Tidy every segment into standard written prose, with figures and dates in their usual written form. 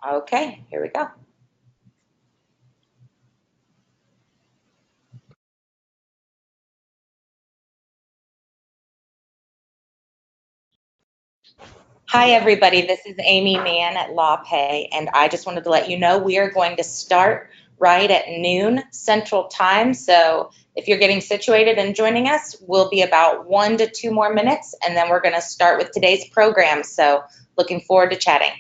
Okay, here we go. Hi, everybody. This is Amy Mann at LawPay, and I just wanted to let you know we are going to start right at noon Central Time. So if you're getting situated and joining us, we'll be about 1 to 2 more minutes, and then we're going to start with today's program. So looking forward to chatting.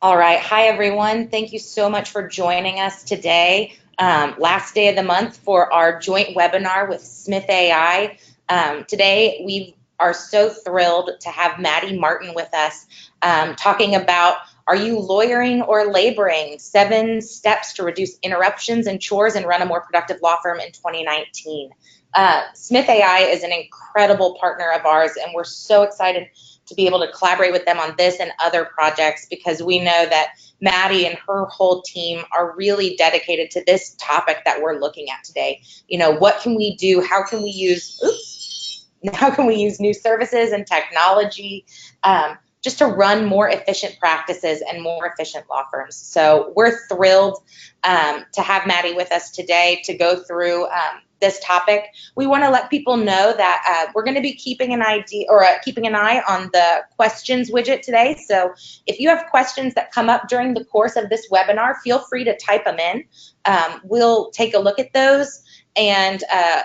All right. Hi, everyone. Thank you so much for joining us today. Last day of the month for our joint webinar with Smith.ai. Today, we are so thrilled to have Maddie Martin with us talking about, are you lawyering or laboring? 7 steps to reduce interruptions and chores and run a more productive law firm in 2019. Smith.ai is an incredible partner of ours, and we're so excited to be able to collaborate with them on this and other projects, because we know that Maddie and her whole team are really dedicated to this topic that we're looking at today. You know, what can we do? How can we use, how can we use new services and technology just to run more efficient practices and more efficient law firms? So we're thrilled to have Maddie with us today to go through this topic. We want to let people know that we're going to be keeping an eye on the questions widget today. So if you have questions that come up during the course of this webinar, feel free to type them in. We'll take a look at those, and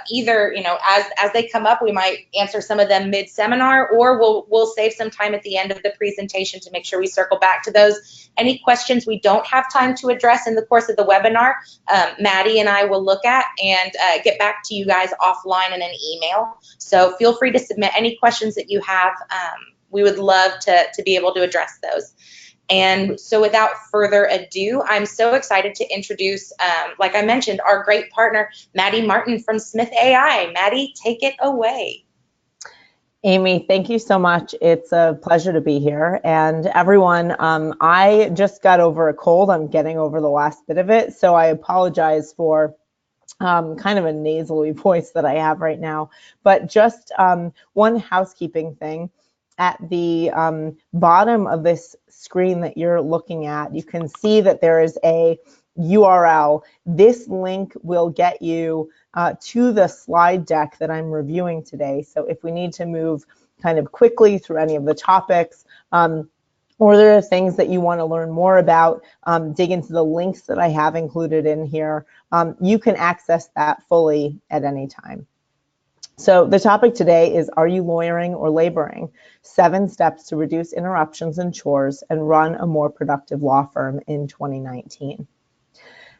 either, you know, as they come up, we might answer some of them mid-seminar, or we'll save some time at the end of the presentation to make sure we circle back to those. Any questions we don't have time to address in the course of the webinar, Maddie and I will look at and get back to you guys offline in an email. So feel free to submit any questions that you have. We would love to be able to address those. And so without further ado, I'm so excited to introduce, like I mentioned, our great partner, Maddie Martin from Smith.ai. Maddie, take it away. Amy, thank you so much. It's a pleasure to be here. And everyone, I just got over a cold. I'm getting over the last bit of it. So I apologize for kind of a nasally voice that I have right now. But just one housekeeping thing. At the bottom of this screen that you're looking at, you can see that there is a URL. This link will get you to the slide deck that I'm reviewing today. So if we need to move kind of quickly through any of the topics, or there are things that you want to learn more about, dig into the links that I have included in here, you can access that fully at any time. So the topic today is, are you lawyering or laboring? 7 steps to reduce interruptions and chores and run a more productive law firm in 2019.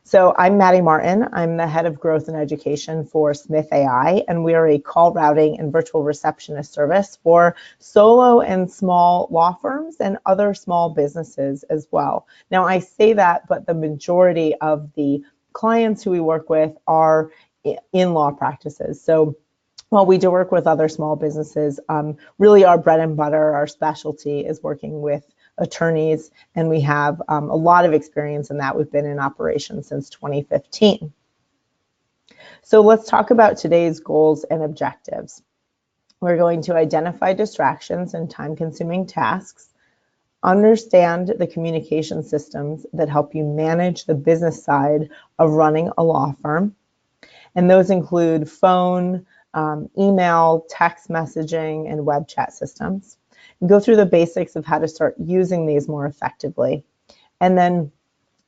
So I'm Maddie Martin. I'm the head of growth and education for Smith.ai, and we are a call routing and virtual receptionist service for solo and small law firms and other small businesses as well. Now I say that, but the majority of the clients who we work with are in law practices. So while we do work with other small businesses, really our bread and butter, our specialty is working with attorneys, and we have a lot of experience in that. We've been in operation since 2015. So let's talk about today's goals and objectives. We're going to identify distractions and time-consuming tasks, understand the communication systems that help you manage the business side of running a law firm, and those include phone, email, text messaging, and web chat systems. and go through the basics of how to start using these more effectively. And then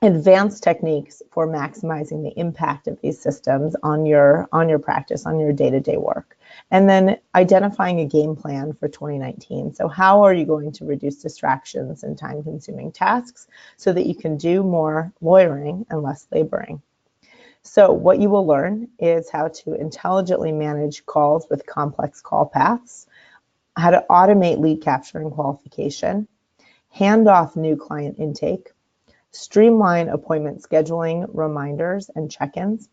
advanced techniques for maximizing the impact of these systems on your practice, on your day-to-day work. And then identifying a game plan for 2019. So how are you going to reduce distractions and time-consuming tasks so that you can do more lawyering and less laboring? So what you will learn is how to intelligently manage calls with complex call paths, how to automate lead capture and qualification, hand off new client intake, streamline appointment scheduling, reminders, and check-ins,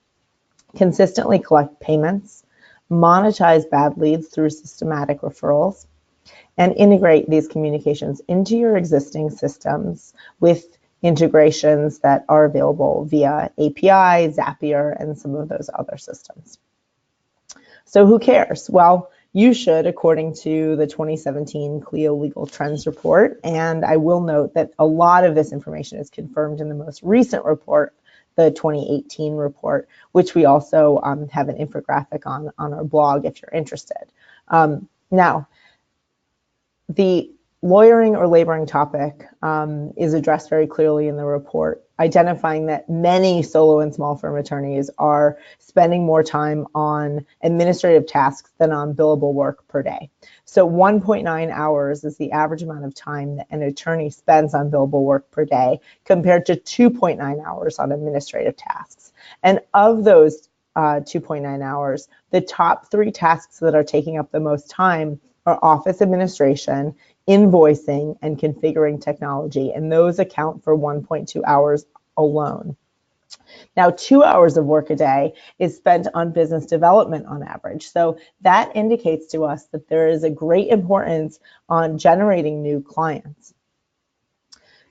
consistently collect payments, monetize bad leads through systematic referrals, and integrate these communications into your existing systems with integrations that are available via API, Zapier, and some of those other systems. So who cares? Well, you should, according to the 2017 Clio Legal Trends Report. And I will note that a lot of this information is confirmed in the most recent report, the 2018 report, which we also have an infographic on our blog if you're interested. Now, the lawyering or laboring topic is addressed very clearly in the report, identifying that many solo and small firm attorneys are spending more time on administrative tasks than on billable work per day. So 1.9 hours is the average amount of time that an attorney spends on billable work per day compared to 2.9 hours on administrative tasks. And of those 2.9 hours, the top 3 tasks that are taking up the most time are office administration, invoicing, and configuring technology, and those account for 1.2 hours alone. Now, 2 hours of work a day is spent on business development on average. So that indicates to us that there is a great importance on generating new clients.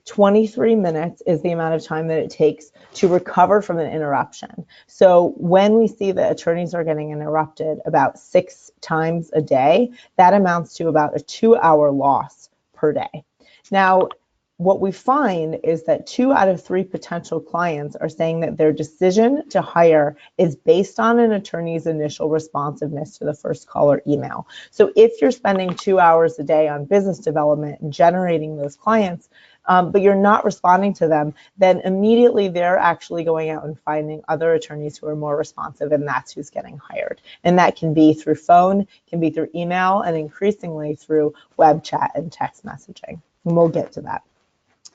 23 minutes is the amount of time that it takes to recover from an interruption. So when we see that attorneys are getting interrupted about 6 times a day, that amounts to about a 2-hour loss per day. Now, what we find is that 2 out of 3 potential clients are saying that their decision to hire is based on an attorney's initial responsiveness to the first call or email. So if you're spending 2 hours a day on business development and generating those clients, but you're not responding to them, then immediately they're actually going out and finding other attorneys who are more responsive, and that's who's getting hired. And that can be through phone, can be through email, and increasingly through web chat and text messaging. And we'll get to that.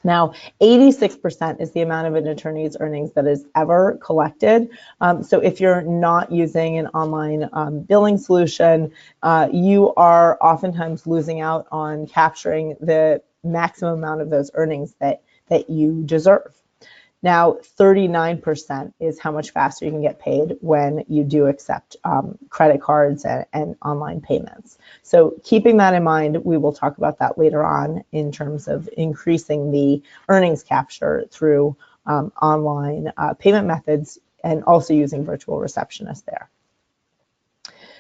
Now, 86% is the amount of an attorney's earnings that is ever collected. So if you're not using an online billing solution, you are oftentimes losing out on capturing the maximum amount of those earnings that you deserve. Now, 39% is how much faster you can get paid when you do accept credit cards and online payments. So keeping that in mind, we will talk about that later on in terms of increasing the earnings capture through online payment methods and also using virtual receptionists there.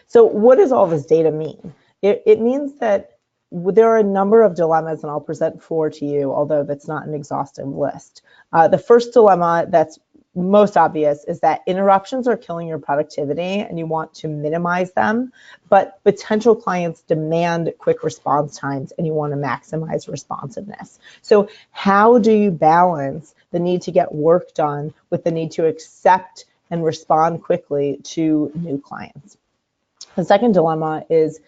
So what does all this data mean? It means that there are a number of dilemmas, and I'll present 4 to you, although that's not an exhaustive list. The first dilemma that's most obvious is that interruptions are killing your productivity and you want to minimize them, but potential clients demand quick response times and you want to maximize responsiveness. So how do you balance the need to get work done with the need to accept and respond quickly to new clients? The second dilemma is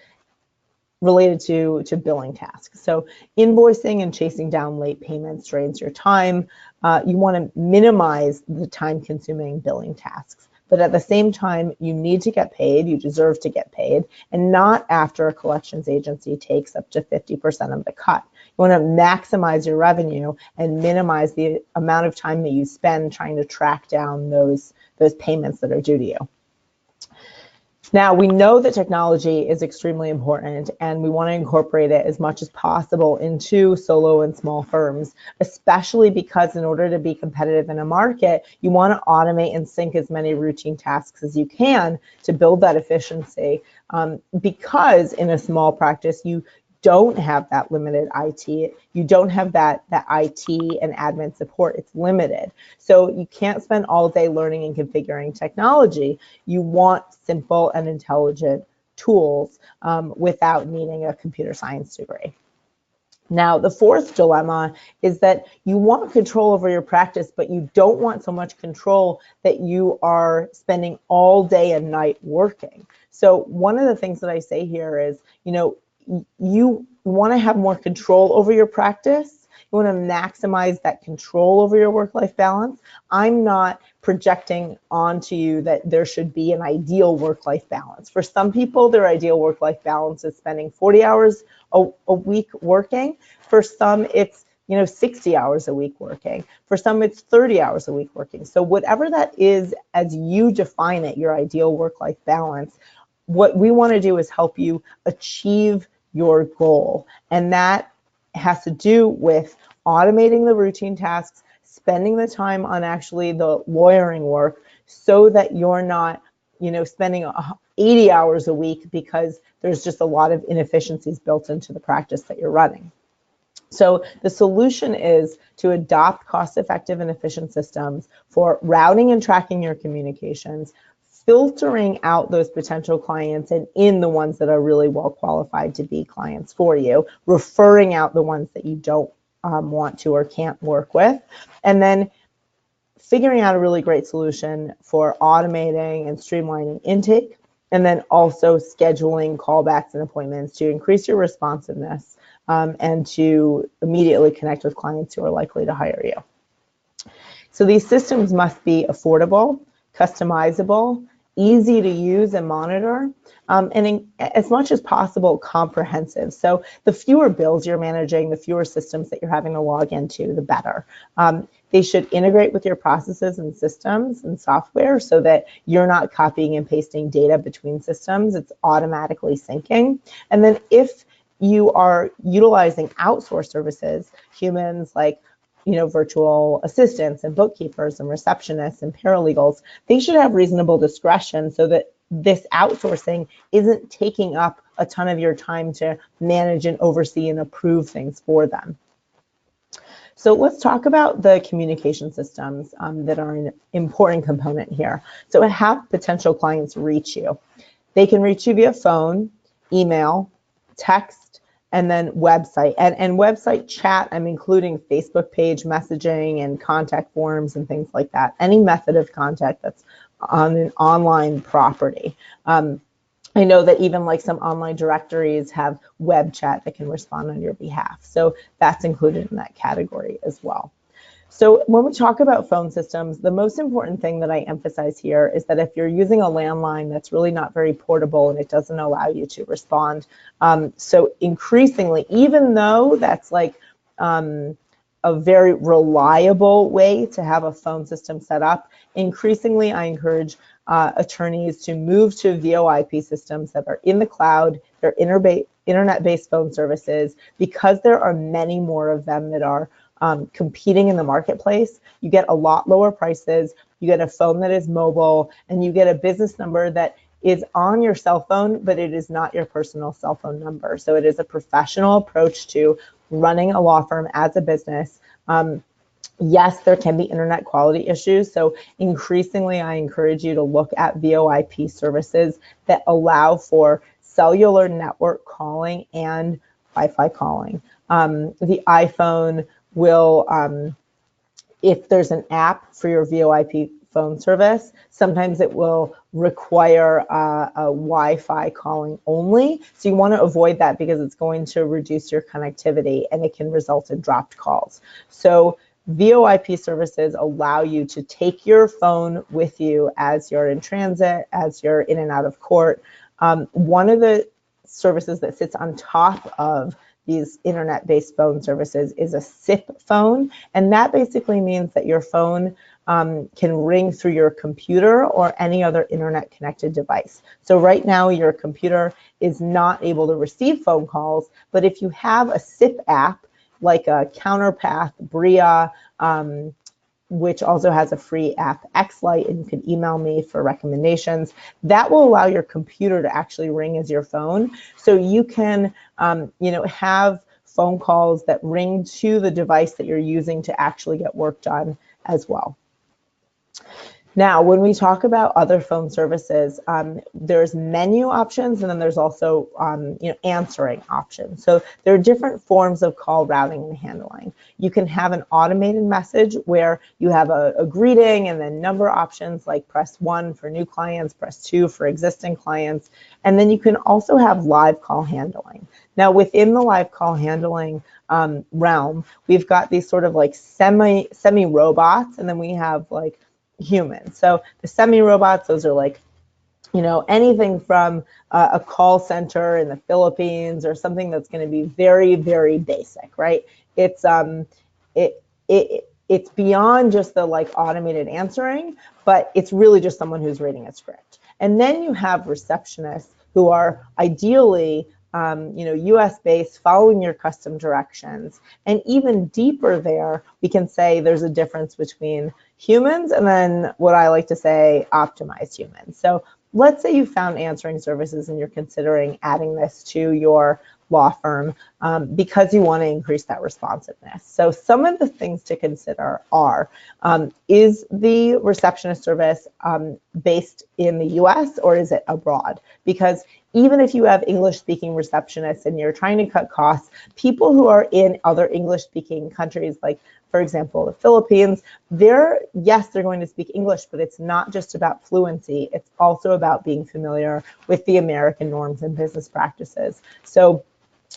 related to billing tasks. So invoicing and chasing down late payments drains your time. You want to minimize the time-consuming billing tasks. But at the same time, you need to get paid, you deserve to get paid, and not after a collections agency takes up to 50% of the cut. You want to maximize your revenue and minimize the amount of time that you spend trying to track down those payments that are due to you. Now, we know that technology is extremely important and we want to incorporate it as much as possible into solo and small firms, especially because in order to be competitive in a market, you want to automate and sync as many routine tasks as you can to build that efficiency. Because in a small practice, you don't have that limited IT, you don't have that IT and admin support, it's limited. So you can't spend all day learning and configuring technology. You want simple and intelligent tools without needing a computer science degree. Now, the fourth dilemma is that you want control over your practice, but you don't want so much control that you are spending all day and night working. So one of the things that I say here is, you want to have more control over your practice. You want to maximize that control over your work-life balance. I'm not projecting onto you that there should be an ideal work-life balance. For some people, their ideal work-life balance is spending 40 hours a week working. For some, it's 60 hours a week working. For some, it's 30 hours a week working. So whatever that is, as you define it, your ideal work-life balance, what we want to do is help you achieve your goal. And that has to do with automating the routine tasks, spending the time on actually the lawyering work so that you're not, spending 80 hours a week because there's just a lot of inefficiencies built into the practice that you're running. So the solution is to adopt cost-effective and efficient systems for routing and tracking your communications, filtering out those potential clients and in the ones that are really well qualified to be clients for you, referring out the ones that you don't want to or can't work with, and then figuring out a really great solution for automating and streamlining intake, and then also scheduling callbacks and appointments to increase your responsiveness and to immediately connect with clients who are likely to hire you. So these systems must be affordable, customizable, easy to use and monitor, and as much as possible, comprehensive. So the fewer bills you're managing, the fewer systems that you're having to log into, the better. They should integrate with your processes and systems and software so that you're not copying and pasting data between systems. It's automatically syncing. And then if you are utilizing outsourced services, humans like virtual assistants and bookkeepers and receptionists and paralegals, they should have reasonable discretion so that this outsourcing isn't taking up a ton of your time to manage and oversee and approve things for them. So let's talk about the communication systems that are an important component here. So have potential clients reach you. They can reach you via phone, email, text, and then website. And website chat, I'm including Facebook page messaging and contact forms and things like that. Any method of contact that's on an online property. I know that even like some online directories have web chat that can respond on your behalf. So that's included in that category as well. So when we talk about phone systems, the most important thing that I emphasize here is that if you're using a landline that's really not very portable and it doesn't allow you to respond, so increasingly, even though that's like a very reliable way to have a phone system set up, increasingly I encourage attorneys to move to VoIP systems that are in the cloud, they're internet-based phone services, because there are many more of them that are competing in the marketplace. You get a lot lower prices, you get a phone that is mobile, and you get a business number that is on your cell phone, but it is not your personal cell phone number. So it is a professional approach to running a law firm as a business. Yes, there can be internet quality issues. So increasingly, I encourage you to look at VoIP services that allow for cellular network calling and Wi-Fi calling. The iPhone will, if there's an app for your VoIP phone service, sometimes it will require a Wi-Fi calling only. So you want to avoid that because it's going to reduce your connectivity and it can result in dropped calls. So VoIP services allow you to take your phone with you as you're in transit, as you're in and out of court. One of the services that sits on top of these internet-based phone services is a SIP phone, and that basically means that your phone can ring through your computer or any other internet-connected device. So right now, your computer is not able to receive phone calls, but if you have a SIP app, like a Counterpath, Bria, which also has a free app, Xlite, and you can email me for recommendations. That will allow your computer to actually ring as your phone. So you can, have phone calls that ring to the device that you're using to actually get work done as well. Now, when we talk about other phone services, there's menu options, and then there's also answering options. So there are different forms of call routing and handling. You can have an automated message where you have a greeting and then number options like press 1 for new clients, press 2 for existing clients, and then you can also have live call handling. Now, within the live call handling realm, we've got these sort of like semi-robots, and then we have like humans. So the semi-robots, those are like, anything from a call center in the Philippines or something that's going to be very, very basic, right? It's it's beyond just the like automated answering, but it's really just someone who's reading a script. And then you have receptionists who are ideally US based, following your custom directions. And even deeper there, we can say there's a difference between humans and then what I like to say optimized humans. So let's say you found answering services and you're considering adding this to your law firm because you want to increase that responsiveness. So some of the things to consider are, is the receptionist service based in the US or is it abroad? Because even if you have English-speaking receptionists and you're trying to cut costs, people who are in other English-speaking countries, like, for example, the Philippines, they're going to speak English, but it's not just about fluency. It's also about being familiar with the American norms and business practices. So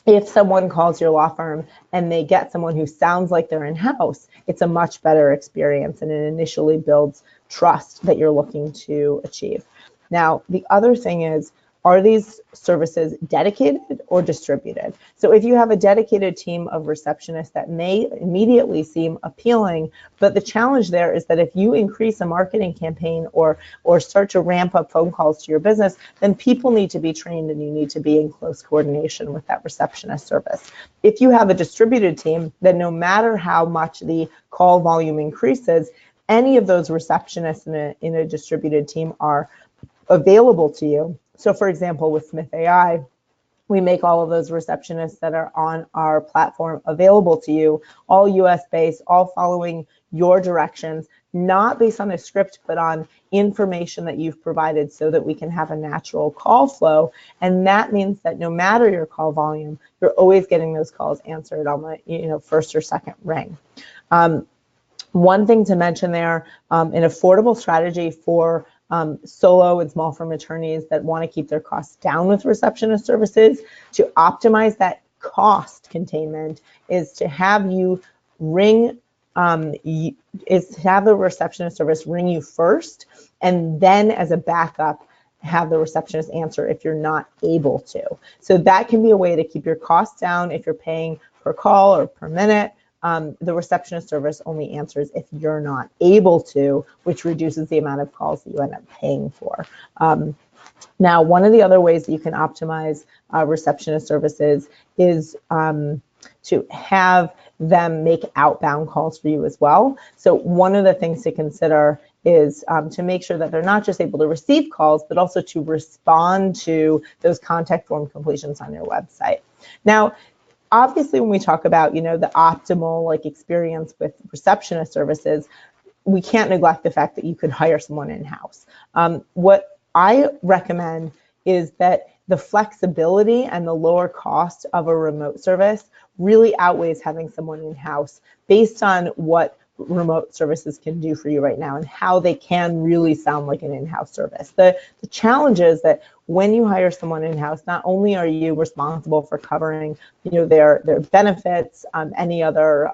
if someone calls your law firm and they get someone who sounds like they're in-house, it's a much better experience, and it initially builds trust that you're looking to achieve. Now, the other thing is, are these services dedicated or distributed? So if you have a dedicated team of receptionists, that may immediately seem appealing, but the challenge there is that if you increase a marketing campaign or start to ramp up phone calls to your business, then people need to be trained and you need to be in close coordination with that receptionist service. If you have a distributed team, then no matter how much the call volume increases, any of those receptionists in a distributed team are available to you. So for example, with Smith.ai, we make all of those receptionists that are on our platform available to you, all US based, all following your directions, not based on a script, but on information that you've provided so that we can have a natural call flow. And that means that no matter your call volume, you're always getting those calls answered on the first or second ring. One thing to mention there, an affordable strategy for solo and small firm attorneys that want to keep their costs down with receptionist services, to optimize that cost containment, is to have you ring, is to have the receptionist service ring you first, and then as a backup, have the receptionist answer if you're not able to. So that can be a way to keep your costs down if you're paying per call or per minute. The receptionist service only answers if you're not able to, which reduces the amount of calls that you end up paying for. Now, one of the other ways that you can optimize receptionist services is to have them make outbound calls for you as well. So one of the things to consider is to make sure that they're not just able to receive calls, but also to respond to those contact form completions on your website. Now, obviously, when we talk about, the optimal experience with receptionist services, we can't neglect the fact that you could hire someone in-house. What I recommend is that the flexibility and the lower cost of a remote service really outweighs having someone in-house based on what remote services can do for you right now and how they can really sound like an in-house service. The challenge is that when you hire someone in-house, not only are you responsible for covering, their benefits, any other,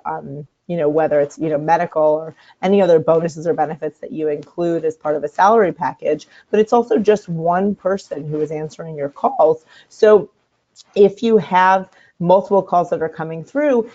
whether it's, medical or any other bonuses or benefits that you include as part of a salary package, but it's also just one person who is answering your calls. So if you have multiple calls that are coming through,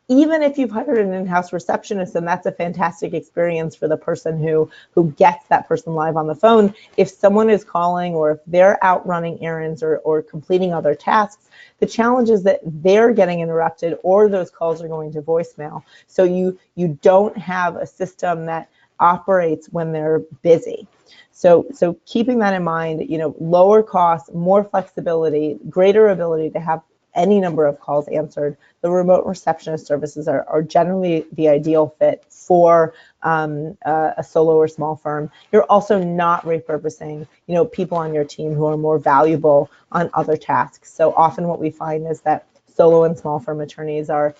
even if you've hired an in-house receptionist, and that's a fantastic experience for the person who gets that person live on the phone, if someone is calling or if they're out running errands or completing other tasks, the challenge is that they're getting interrupted or those calls are going to voicemail. So you don't have a system that operates when they're busy. So keeping that in mind, lower costs, more flexibility, greater ability to have any number of calls answered, the remote receptionist services are generally the ideal fit for a solo or small firm. You're also not repurposing, people on your team who are more valuable on other tasks. So often what we find is that solo and small firm attorneys are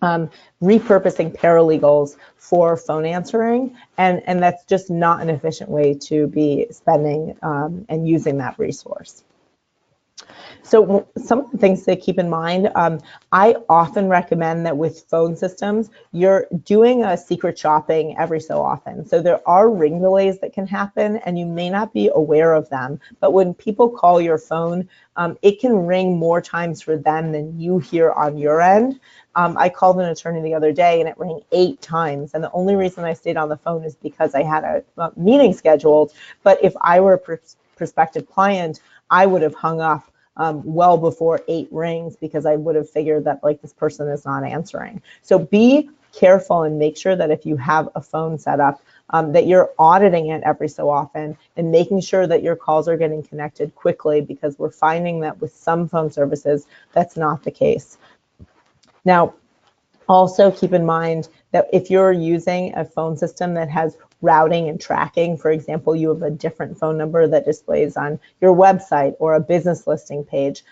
repurposing paralegals for phone answering, and that's just not an efficient way to be spending and using that resource. So some of the things to keep in mind, I often recommend that with phone systems, you're doing a secret shopping every so often. So there are ring delays that can happen and you may not be aware of them, but when people call your phone, it can ring more times for them than you hear on your end. I called an attorney the other day and it rang 8 times. And the only reason I stayed on the phone is because I had a meeting scheduled. But if I were a prospective client, I would have hung up well before 8 rings because I would have figured that this person is not answering. So be careful and make sure that if you have a phone set up, that you're auditing it every so often and making sure that your calls are getting connected quickly, because we're finding that with some phone services, that's not the case. Now, also keep in mind that if you're using a phone system that has routing and tracking, for example, you have a different phone number that displays on your website or a business listing page,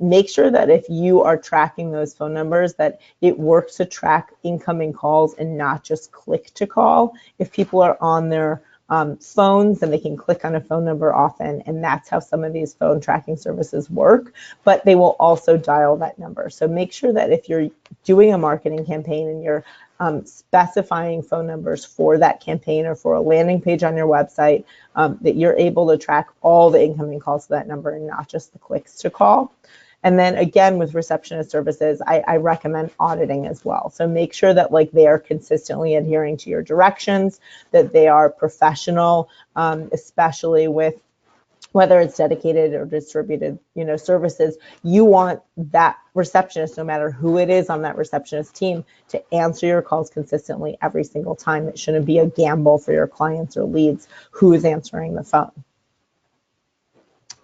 make sure that if you are tracking those phone numbers, that it works to track incoming calls and not just click to call. If people are on their phones, and they can click on a phone number often, and that's how some of these phone tracking services work, but they will also dial that number. So make sure that if you're doing a marketing campaign and you're specifying phone numbers for that campaign or for a landing page on your website, that you're able to track all the incoming calls to that number and not just the clicks to call. And then again, with receptionist services, I recommend auditing as well. So make sure that they are consistently adhering to your directions, that they are professional, especially with whether it's dedicated or distributed, services. You want that receptionist, no matter who it is on that receptionist team, to answer your calls consistently every single time. It shouldn't be a gamble for your clients or leads who is answering the phone.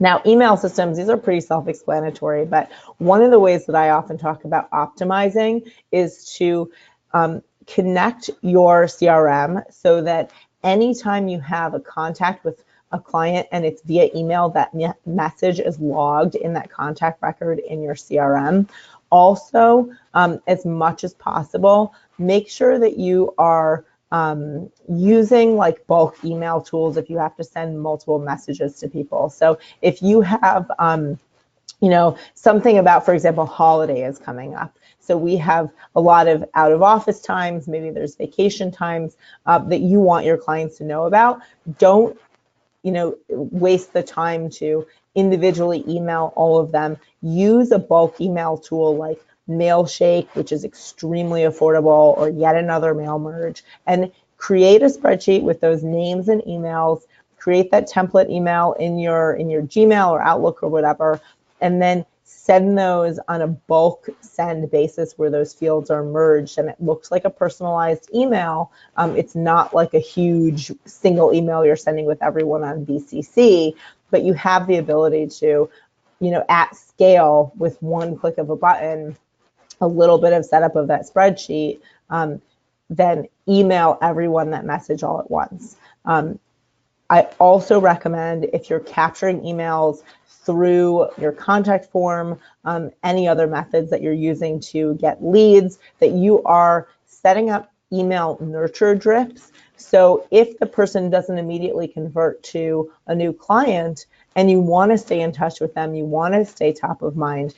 Now, email systems, these are pretty self-explanatory, but one of the ways that I often talk about optimizing is to connect your CRM so that anytime you have a contact with a client and it's via email, that message is logged in that contact record in your CRM. Also, as much as possible, make sure that you are using bulk email tools if you have to send multiple messages to people. So if you have, something about, for example, holiday is coming up. So we have a lot of out of office times, maybe there's vacation times that you want your clients to know about. Don't, waste the time to individually email all of them. Use a bulk email tool like Mailshake, which is extremely affordable, or yet another mail merge, and create a spreadsheet with those names and emails. Create that template email in your Gmail or Outlook or whatever, and then send those on a bulk send basis where those fields are merged and it looks like a personalized email. It's not like a huge single email you're sending with everyone on BCC, but you have the ability to, at scale with one click of a button, a little bit of setup of that spreadsheet, then email everyone that message all at once. I also recommend, if you're capturing emails through your contact form, any other methods that you're using to get leads, that you are setting up email nurture drifts. So if the person doesn't immediately convert to a new client and you want to stay in touch with them, you want to stay top of mind,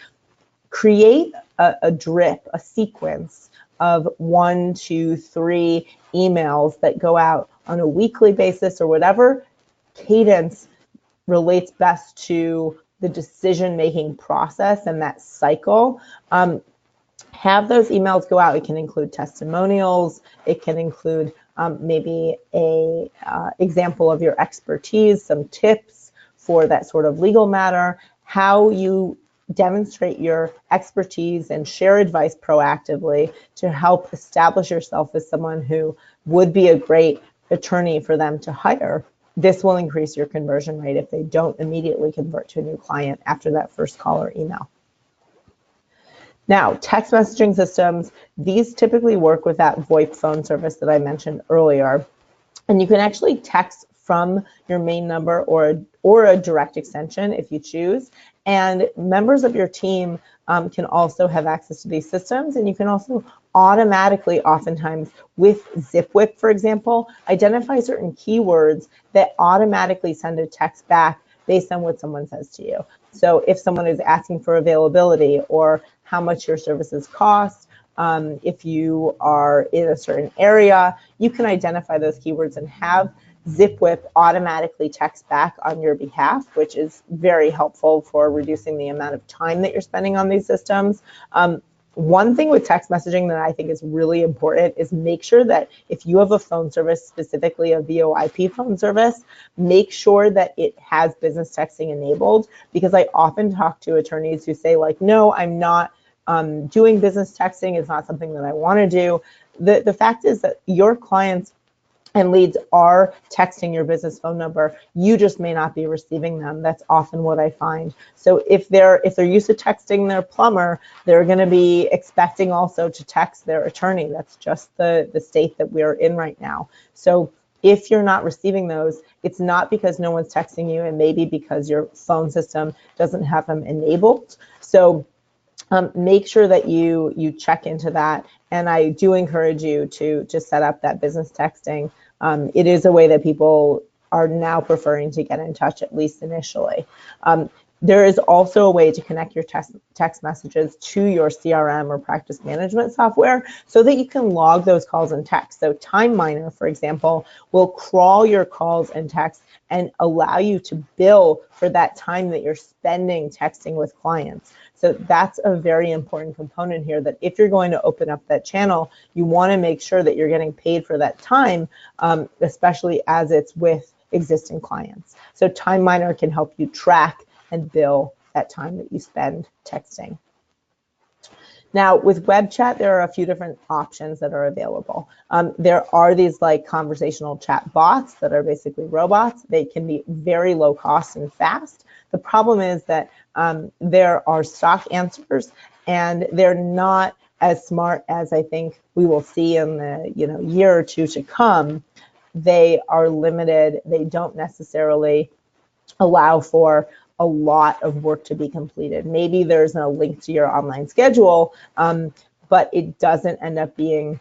create a drip, a sequence of 1, 2, 3 emails that go out on a weekly basis or whatever cadence relates best to the decision-making process and that cycle. Have those emails go out. It can include testimonials. It can include maybe a example of your expertise, some tips for that sort of legal matter, how you demonstrate your expertise and share advice proactively to help establish yourself as someone who would be a great attorney for them to hire. This will increase your conversion rate if they don't immediately convert to a new client after that first call or email. Now, text messaging systems, these typically work with that VoIP phone service that I mentioned earlier. And you can actually text from your main number or a direct extension if you choose. And members of your team can also have access to these systems. And you can also automatically, oftentimes with ZipWhip, for example, identify certain keywords that automatically send a text back based on what someone says to you. So if someone is asking for availability or how much your services cost, if you are in a certain area, you can identify those keywords and have ZipWhip automatically text back on your behalf, which is very helpful for reducing the amount of time that you're spending on these systems. One thing with text messaging that I think is really important is make sure that if you have a phone service, specifically a VoIP phone service, make sure that it has business texting enabled, because I often talk to attorneys who say like, no, I'm not doing business texting. Is not something that I want to do. The fact is that your clients and leads are texting your business phone number. You just may not be receiving them. That's often what I find. So if they're used to texting their plumber, they're going to be expecting also to text their attorney. That's just the state that we're in right now. So if you're not receiving those, it's not because no one's texting you, and maybe because your phone system doesn't have them enabled. So make sure that you check into that. And I do encourage you to set up that business texting. It is a way that people are now preferring to get in touch, at least initially. There is also a way to connect your text messages to your CRM or practice management software so that you can log those calls and texts. So Time Miner, for example, will crawl your calls and texts and allow you to bill for that time that you're spending texting with clients. So that's a very important component here, that if you're going to open up that channel, you want to make sure that you're getting paid for that time, especially as it's with existing clients. So Time Miner can help you track and bill that time that you spend texting. Now, with web chat, there are a few different options that are available. There are these like conversational chat bots that are basically robots. They can be very low cost and fast. The problem is that there are stock answers, and they're not as smart as I think we will see in the year or two to come. They are limited. They don't necessarily allow for a lot of work to be completed. Maybe there's a link to your online schedule, but it doesn't end up being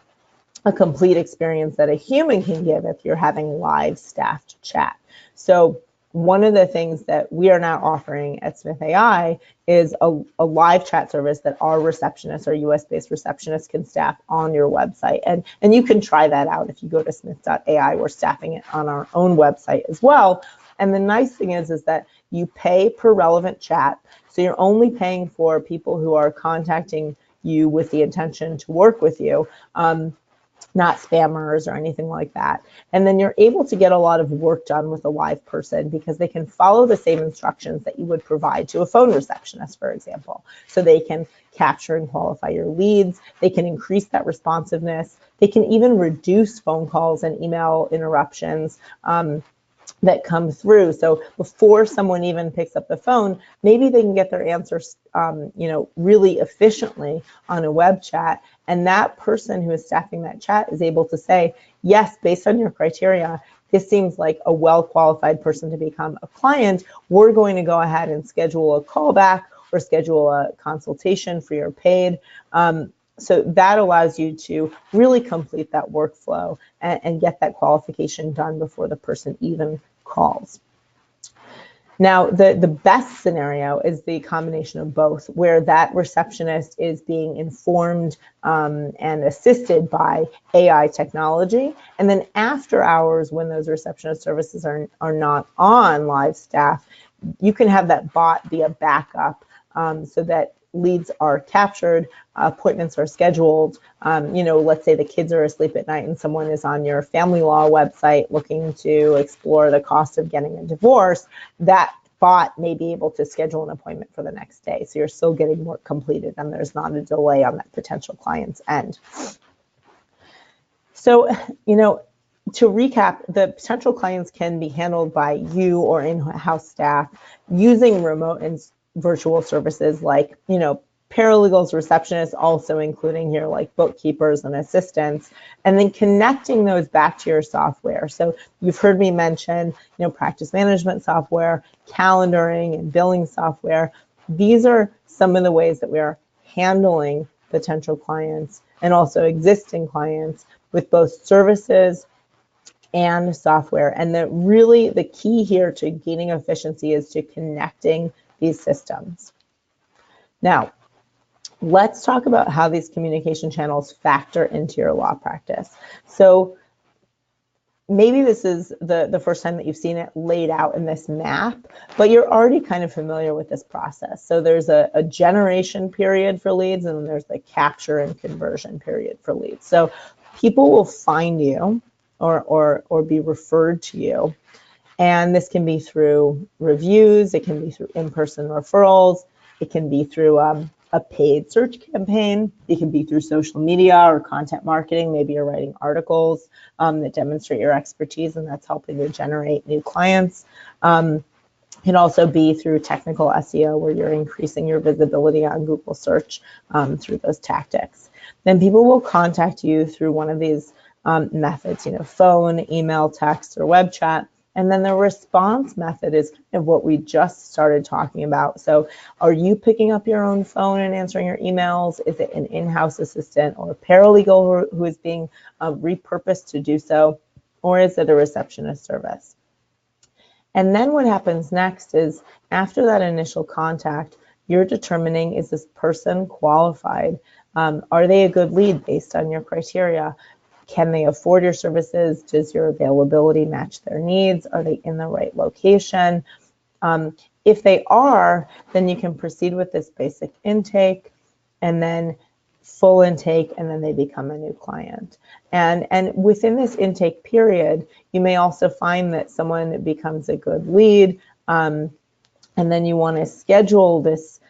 a complete experience that a human can give if you're having live staffed chat. So one of the things that we are now offering at Smith.ai is a live chat service that our receptionists, our US-based receptionists, can staff on your website. And you can try that out if you go to Smith.ai. We're staffing it on our own website as well. And the nice thing is that you pay per relevant chat. So you're only paying for people who are contacting you with the intention to work with you, not spammers or anything like that. And then you're able to get a lot of work done with a live person because they can follow the same instructions that you would provide to a phone receptionist, for example. So they can capture and qualify your leads. They can increase that responsiveness. They can even reduce phone calls and email interruptions that come through. So before someone even picks up the phone, maybe they can get their answers, really efficiently on a web chat. And that person who is staffing that chat is able to say, yes, based on your criteria, this seems like a well-qualified person to become a client. We're going to go ahead and schedule a callback or schedule a consultation for your paid. So that allows you to really complete that workflow and get that qualification done before the person even calls. Now, the best scenario is the combination of both, where that receptionist is being informed and assisted by AI technology. And then after hours, when those receptionist services are not on live staff, you can have that bot be a backup so that leads are captured, appointments are scheduled. Let's say the kids are asleep at night and someone is on your family law website looking to explore the cost of getting a divorce. That bot may be able to schedule an appointment for the next day. So you're still getting work completed and there's not a delay on that potential client's end. So, to recap, the potential clients can be handled by you or in-house staff using remote and virtual services like, paralegals, receptionists, also including here like bookkeepers and assistants, and then connecting those back to your software. So you've heard me mention, practice management software, calendaring and billing software. These are some of the ways that we are handling potential clients and also existing clients with both services and software. And really the key here to gaining efficiency is to connecting these systems. Now, let's talk about how these communication channels factor into your law practice. So maybe this is the first time that you've seen it laid out in this map, but you're already kind of familiar with this process. So there's a generation period for leads, and then there's the capture and conversion period for leads. So people will find you or be referred to you, and this can be through reviews, it can be through in-person referrals, it can be through a paid search campaign, it can be through social media or content marketing. Maybe you're writing articles that demonstrate your expertise, and that's helping to generate new clients. It can also be through technical SEO, where you're increasing your visibility on Google search through those tactics. Then people will contact you through one of these methods, phone, email, text, or web chat. And then the response method is kind of what we just started talking about. So are you picking up your own phone and answering your emails? Is it an in-house assistant or a paralegal who is being repurposed to do so? Or is it a receptionist service? And then what happens next is, after that initial contact, you're determining, is this person qualified? Are they a good lead based on your criteria? Can they afford your services? Does your availability match their needs? Are they in the right location? If they are, then you can proceed with this basic intake, and then full intake, and then they become a new client. And within this intake period, you may also find that someone becomes a good lead, and then you want to schedule this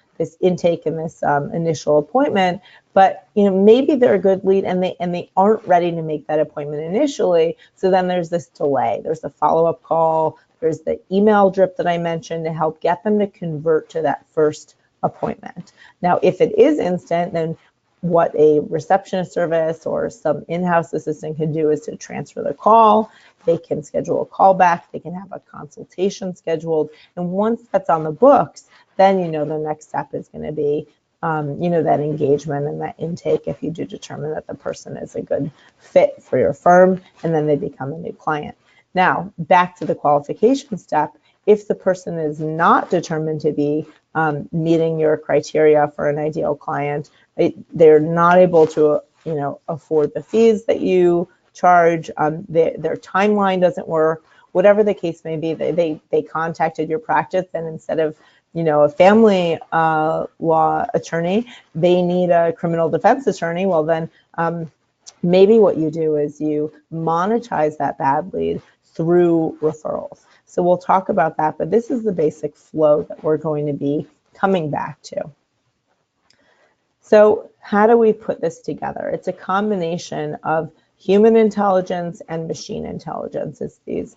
intake and this initial appointment, but maybe they're a good lead and they aren't ready to make that appointment initially. So then there's this delay. There's a follow-up call. There's the email drip that I mentioned to help get them to convert to that first appointment. Now, if it is instant, then what a receptionist service or some in-house assistant can do is to transfer the call. They can schedule a call back. They can have a consultation scheduled. And once that's on the books, then the next step is going to be that engagement and that intake, if you do determine that the person is a good fit for your firm, and then they become a new client. Now, back to the qualification step. If the person is not determined to be meeting your criteria for an ideal client, they're not able to afford the fees that you charge, their timeline doesn't work, whatever the case may be, they contacted your practice, and instead of a family law attorney, they need a criminal defense attorney. Well, then maybe what you do is you monetize that bad lead through referrals. So we'll talk about that, but this is the basic flow that we're going to be coming back to. So how do we put this together? It's a combination of human intelligence and machine intelligence. It's these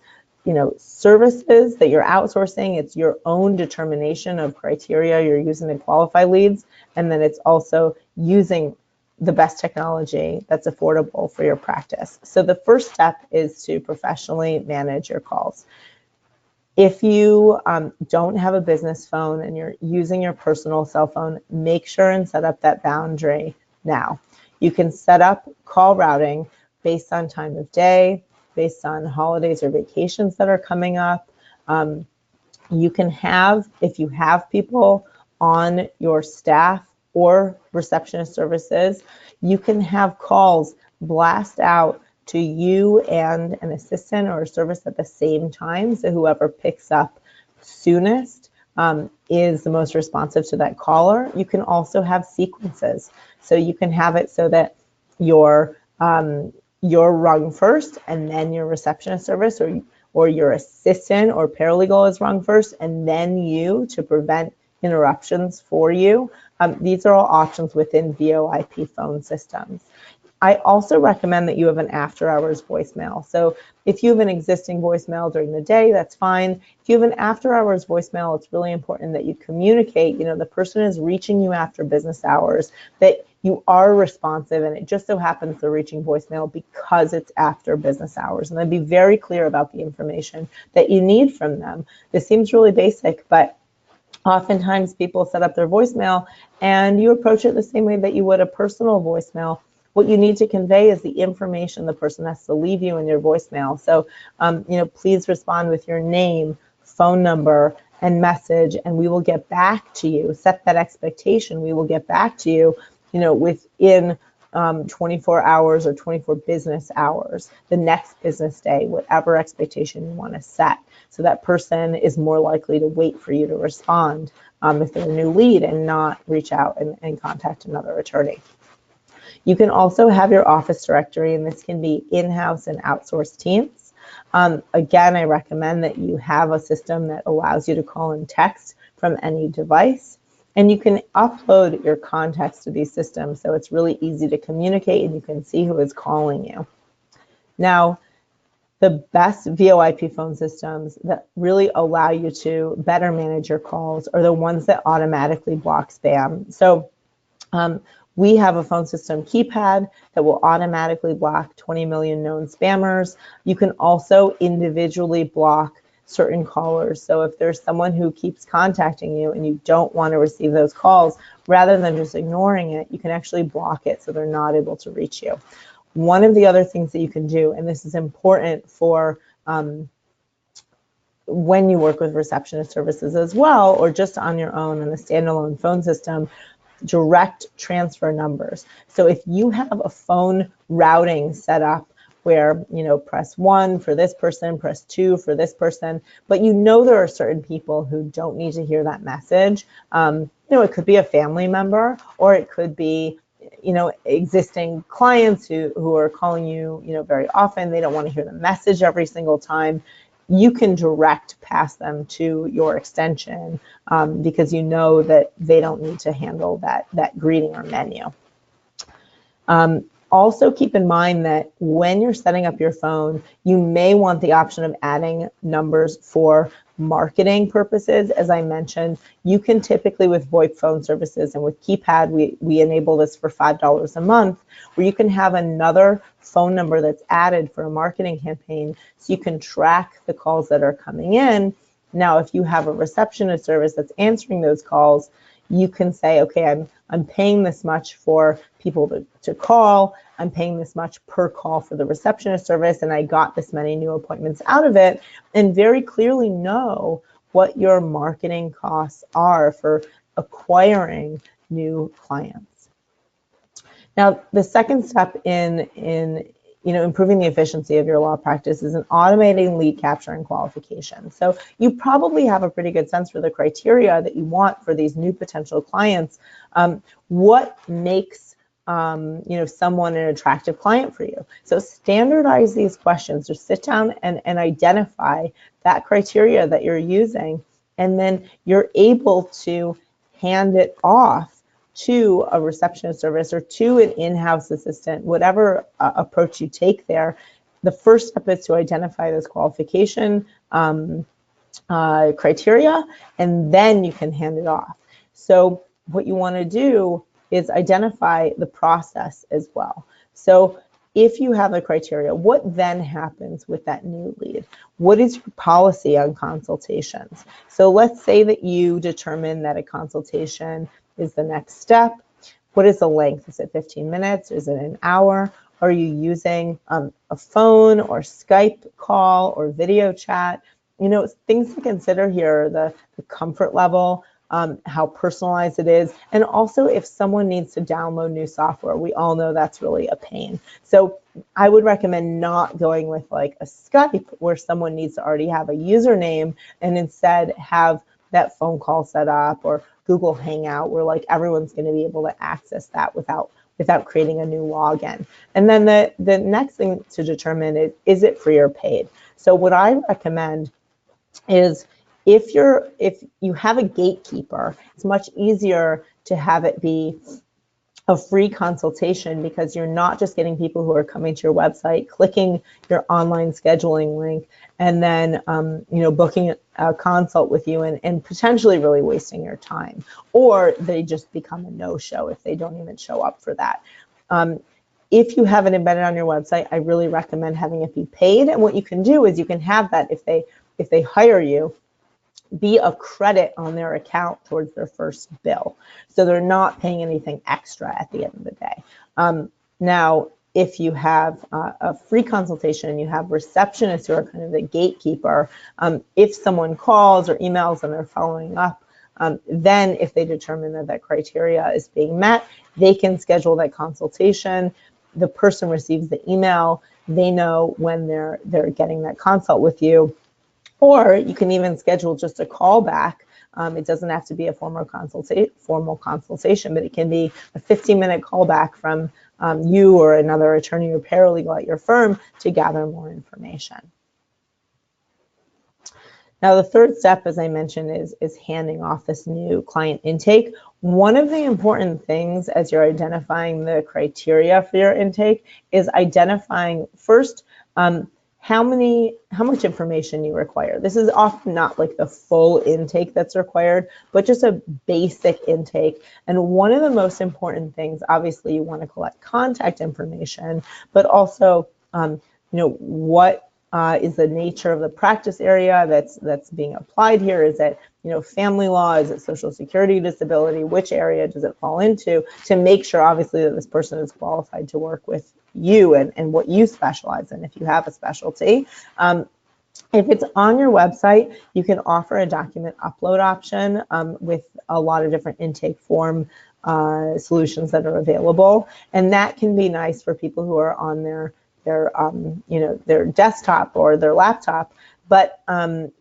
services that you're outsourcing. It's your own determination of criteria you're using to qualify leads. And then it's also using the best technology that's affordable for your practice. So the first step is to professionally manage your calls. If you don't have a business phone and you're using your personal cell phone, make sure and set up that boundary now. You can set up call routing based on time of day, based on holidays or vacations that are coming up. You can have, if you have people on your staff or receptionist services, you can have calls blast out to you and an assistant or a service at the same time. So whoever picks up soonest is the most responsive to that caller. You can also have sequences. So you can have it so that you're rung first, and then your receptionist service or your assistant or paralegal is rung first, and then you, to prevent interruptions for you. These are all options within VoIP phone systems. I also recommend that you have an after-hours voicemail. So if you have an existing voicemail during the day, that's fine. If you have an after-hours voicemail, it's really important that you communicate, the person is reaching you after business hours, that you are responsive, and it just so happens they're reaching voicemail because it's after business hours. And then be very clear about the information that you need from them. This seems really basic, but oftentimes people set up their voicemail and you approach it the same way that you would a personal voicemail. What you need to convey is the information the person has to leave you in your voicemail. So, please respond with your name, phone number, and message, and we will get back to you. Set that expectation. We will get back to you, within 24 hours or 24 business hours, the next business day, whatever expectation you want to set. So that person is more likely to wait for you to respond if they're a new lead and not reach out and contact another attorney. You can also have your office directory, and this can be in-house and outsourced teams. Again, I recommend that you have a system that allows you to call and text from any device. And you can upload your contacts to these systems, so it's really easy to communicate and you can see who is calling you. Now, the best VoIP phone systems that really allow you to better manage your calls are the ones that automatically block spam. So we have a phone system keypad that will automatically block 20 million known spammers. You can also individually block certain callers. So if there's someone who keeps contacting you and you don't want to receive those calls, rather than just ignoring it, you can actually block it so they're not able to reach you. One of the other things that you can do, and this is important for when you work with receptionist services as well, or just on your own in a standalone phone system, direct transfer numbers. So if you have a phone routing set up where, press 1 for this person, press 2 for this person, but there are certain people who don't need to hear that message. It could be a family member, or it could be, existing clients who are calling you, very often. They don't want to hear the message every single time. You can direct pass them to your extension because you know that they don't need to handle that greeting or menu. Also keep in mind that when you're setting up your phone, you may want the option of adding numbers for marketing purposes. As I mentioned, you can typically, with VoIP phone services and with keypad, we enable this for $5 a month, where you can have another phone number that's added for a marketing campaign so you can track the calls that are coming in. Now, if you have a receptionist service that's answering those calls, you can say, okay, I'm paying this much for people to call, I'm paying this much per call for the receptionist service, and I got this many new appointments out of it, and very clearly know what your marketing costs are for acquiring new clients. Now, the second step in improving the efficiency of your law practice is in automating lead capture and qualification. So you probably have a pretty good sense for the criteria that you want for these new potential clients. What makes someone an attractive client for you? So standardize these questions. Just sit down and identify that criteria that you're using, and then you're able to hand it off to a receptionist service or to an in-house assistant, whatever approach you take there. The first step is to identify those qualification criteria, and then you can hand it off. So what you want to do is identify the process as well. So if you have the criteria, what then happens with that new lead? What is your policy on consultations? So let's say that you determine that a consultation is the next step. What is the length? Is it 15 minutes? Is it an hour? Are you using a phone or Skype call or video chat? Things to consider here are the comfort level, how personalized it is, and also if someone needs to download new software. We all know that's really a pain. So I would recommend not going with like a Skype where someone needs to already have a username, and instead have that phone call set up, or Google Hangout, where like everyone's going to be able to access that without creating a new login. And then the next thing to determine is it free or paid? So what I recommend is If you have a gatekeeper, it's much easier to have it be a free consultation, because you're not just getting people who are coming to your website, clicking your online scheduling link, and then booking a consult with you and potentially really wasting your time, or they just become a no-show if they don't even show up for that. If you have it embedded on your website, I really recommend having it be paid. And what you can do is you can have that, if they hire you, be a credit on their account towards their first bill. So they're not paying anything extra at the end of the day. Now, if you have a free consultation and you have receptionists who are kind of the gatekeeper, if someone calls or emails and they're following up, then if they determine that that criteria is being met, they can schedule that consultation. The person receives the email. They know when they're getting that consult with you. Or you can even schedule just a callback. It doesn't have to be a formal consultation, but it can be a 15-minute callback from you or another attorney or paralegal at your firm to gather more information. Now, the third step, as I mentioned, is handing off this new client intake. One of the important things as you're identifying the criteria for your intake is identifying first how much information you require. This is often not like the full intake that's required, but just a basic intake. And one of the most important things, obviously, you want to collect contact information, but also, what is the nature of the practice area that's being applied here? Is it family law? Is it Social Security disability? Which area does it fall into? To make sure, obviously, that this person is qualified to work with you and what you specialize in, if you have a specialty. If it's on your website, you can offer a document upload option with a lot of different intake form solutions that are available, and that can be nice for people who are on their desktop or their laptop. But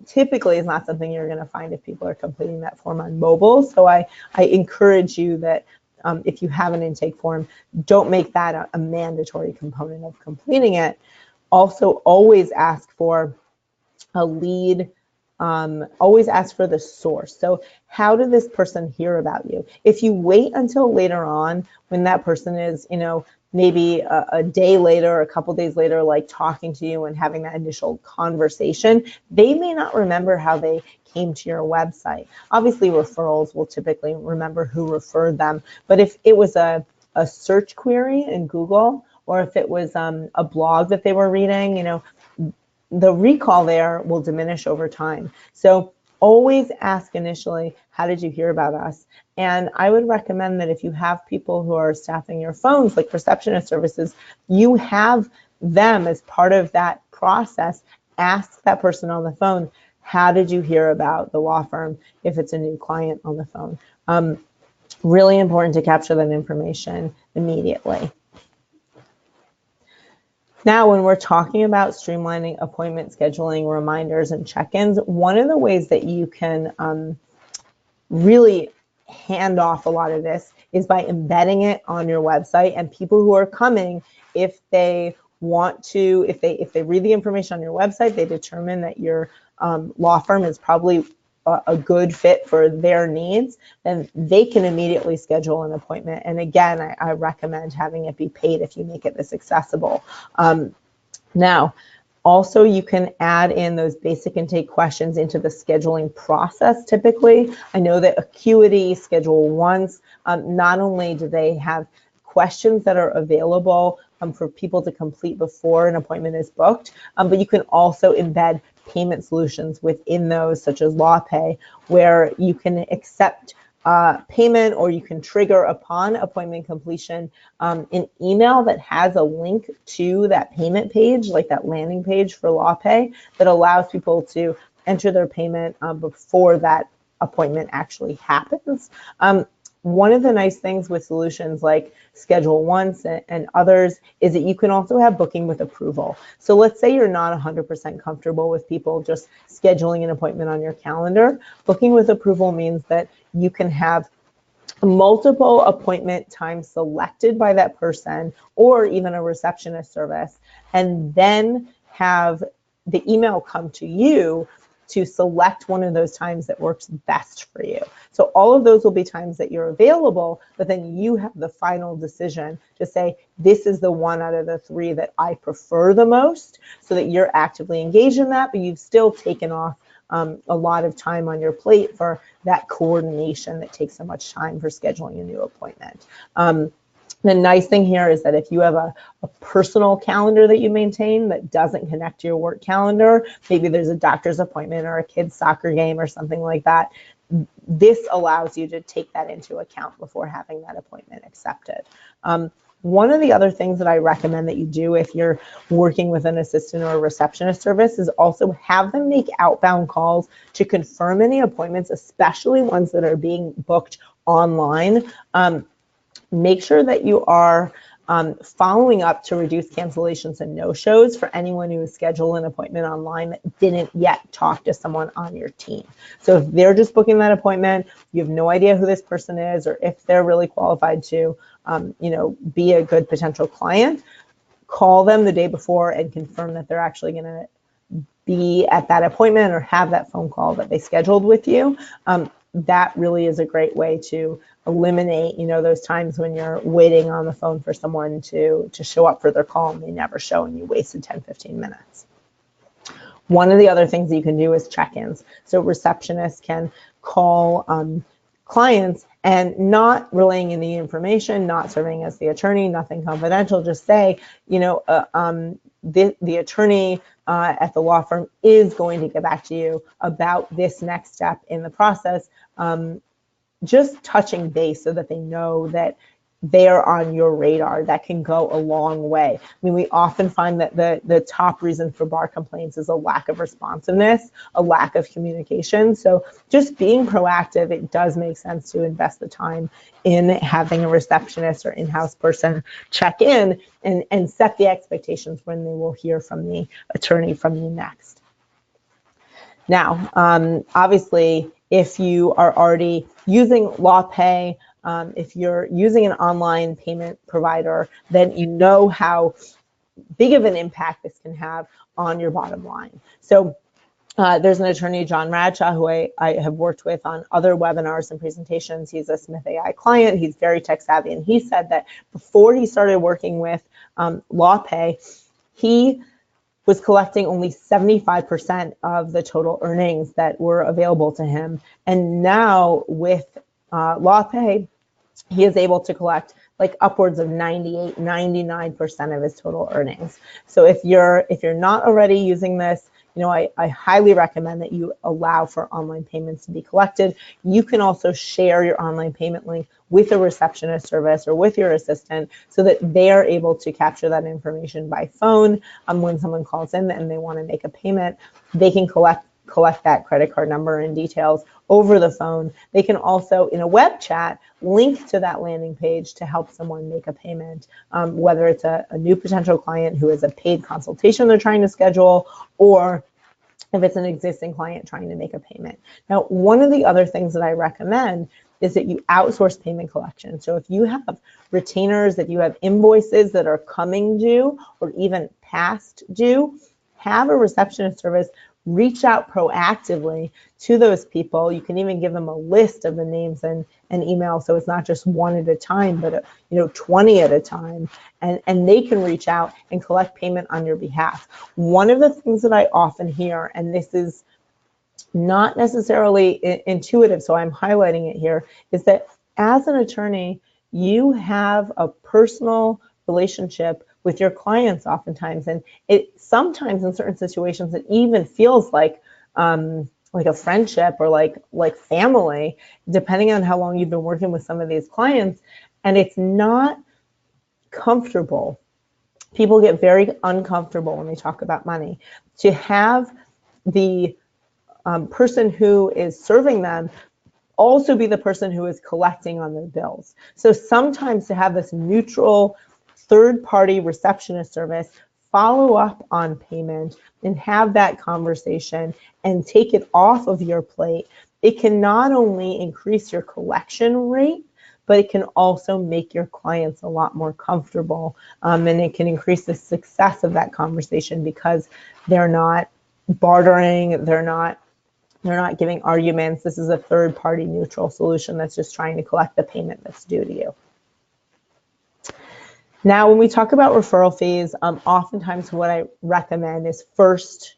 typically it's not something you're going to find if people are completing that form on mobile. So I encourage you that if you have an intake form, don't make that a mandatory component of completing it. Also, always ask for a lead. Always ask for the source. So how did this person hear about you? If you wait until later on, when that person is, maybe a day later or a couple days later, like talking to you and having that initial conversation, they may not remember how they came to your website. Obviously, referrals will typically remember who referred them. But if it was a search query in Google, or if it was a blog that they were reading, the recall there will diminish over time. So always ask initially, how did you hear about us? And I would recommend that if you have people who are staffing your phones, like receptionist services, you have them as part of that process. Ask that person on the phone, how did you hear about the law firm if it's a new client on the phone? Really important to capture that information immediately. Now, when we're talking about streamlining appointment scheduling, reminders, and check-ins, one of the ways that you can really hand off a lot of this is by embedding it on your website. And people who are coming, if they want to, if they read the information on your website, they determine that your law firm is probably a good fit for their needs, then they can immediately schedule an appointment. And again, I recommend having it be paid if you make it this accessible. Now, also, you can add in those basic intake questions into the scheduling process typically. I know that Acuity schedule once, not only do they have questions that are available for people to complete before an appointment is booked, but you can also embed payment solutions within those, such as LawPay, where you can accept payment, or you can trigger upon appointment completion an email that has a link to that payment page, like that landing page for LawPay, that allows people to enter their payment before that appointment actually happens. One of the nice things with solutions like Schedule Once and others is that you can also have booking with approval. So let's say you're not 100% comfortable with people just scheduling an appointment on your calendar. Booking with approval means that you can have multiple appointment times selected by that person, or even a receptionist service, and then have the email come to you to select one of those times that works best for you. So all of those will be times that you're available, but then you have the final decision to say, this is the one out of the 3 that I prefer the most, so that you're actively engaged in that, but you've still taken off a lot of time on your plate for that coordination that takes so much time for scheduling a new appointment. The nice thing here is that if you have a personal calendar that you maintain that doesn't connect to your work calendar, maybe there's a doctor's appointment or a kid's soccer game or something like that, this allows you to take that into account before having that appointment accepted. One of the other things that I recommend that you do if you're working with an assistant or a receptionist service is also have them make outbound calls to confirm any appointments, especially ones that are being booked online. Make sure that you are following up to reduce cancellations and no-shows for anyone who has scheduled an appointment online that didn't yet talk to someone on your team. So if they're just booking that appointment, you have no idea who this person is or if they're really qualified to be a good potential client, call them the day before and confirm that they're actually going to be at that appointment or have that phone call that they scheduled with you. That really is a great way to eliminate, those times when you're waiting on the phone for someone to show up for their call and they never show and you wasted 10, 15 minutes. One of the other things that you can do is check-ins. So receptionists can call clients and not relaying any information, not serving as the attorney, nothing confidential, just say, the attorney at the law firm is going to get back to you about this next step in the process. Just touching base so that they know that they're on your radar. That can go a long way. I mean, we often find that the top reason for bar complaints is a lack of responsiveness, a lack of communication. So just being proactive, it does make sense to invest the time in having a receptionist or in-house person check in and set the expectations when they will hear from the attorney from you next. Now, obviously, if you are already using LawPay, if you're using an online payment provider, then you know how big of an impact this can have on your bottom line. So there's an attorney, John Bradshaw, who I have worked with on other webinars and presentations. He's a Smith.ai client. He's very tech savvy. And he said that before he started working with LawPay, he was collecting only 75% of the total earnings that were available to him. And now with LawPay, he is able to collect like upwards of 98, 99% of his total earnings. So if you're not already using this, I highly recommend that you allow for online payments to be collected. You can also share your online payment link with a receptionist service or with your assistant so that they are able to capture that information by phone. When someone calls in and they want to make a payment, they can collect that credit card number and details over the phone. They can also, in a web chat, link to that landing page to help someone make a payment, whether it's a new potential client who is a paid consultation they're trying to schedule, or if it's an existing client trying to make a payment. Now, one of the other things that I recommend is that you outsource payment collection. So if you have retainers, if you have invoices that are coming due or even past due, have a receptionist service reach out proactively to those people. You can even give them a list of the names and email, so it's not just one at a time, but 20 at a time, and they can reach out and collect payment on your behalf. One of the things that I often hear, and this is not necessarily intuitive, so I'm highlighting it here, is that as an attorney, you have a personal relationship with your clients oftentimes, and it sometimes in certain situations it even feels like a friendship or like family, depending on how long you've been working with some of these clients, and it's not comfortable. People get very uncomfortable when they talk about money. To have the person who is serving them also be the person who is collecting on their bills. So sometimes to have this neutral third-party receptionist service follow up on payment and have that conversation and take it off of your plate, it can not only increase your collection rate, but it can also make your clients a lot more comfortable, and it can increase the success of that conversation because they're not bartering, they're not They're not giving arguments. This is a third-party neutral solution that's just trying to collect the payment that's due to you. Now, when we talk about referral fees, oftentimes what I recommend is first,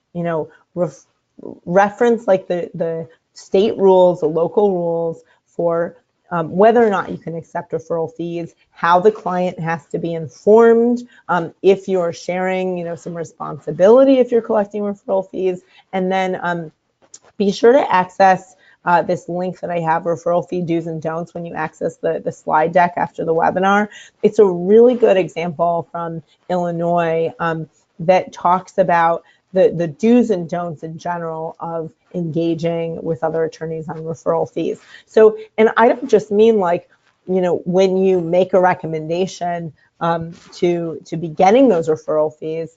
reference like the state rules, the local rules for whether or not you can accept referral fees, how the client has to be informed, if you're sharing, some responsibility if you're collecting referral fees, and then be sure to access this link that I have, referral fee do's and don'ts, when you access the slide deck after the webinar. It's a really good example from Illinois that talks about the do's and don'ts in general of engaging with other attorneys on referral fees. So, and I don't just mean like, when you make a recommendation to be getting those referral fees,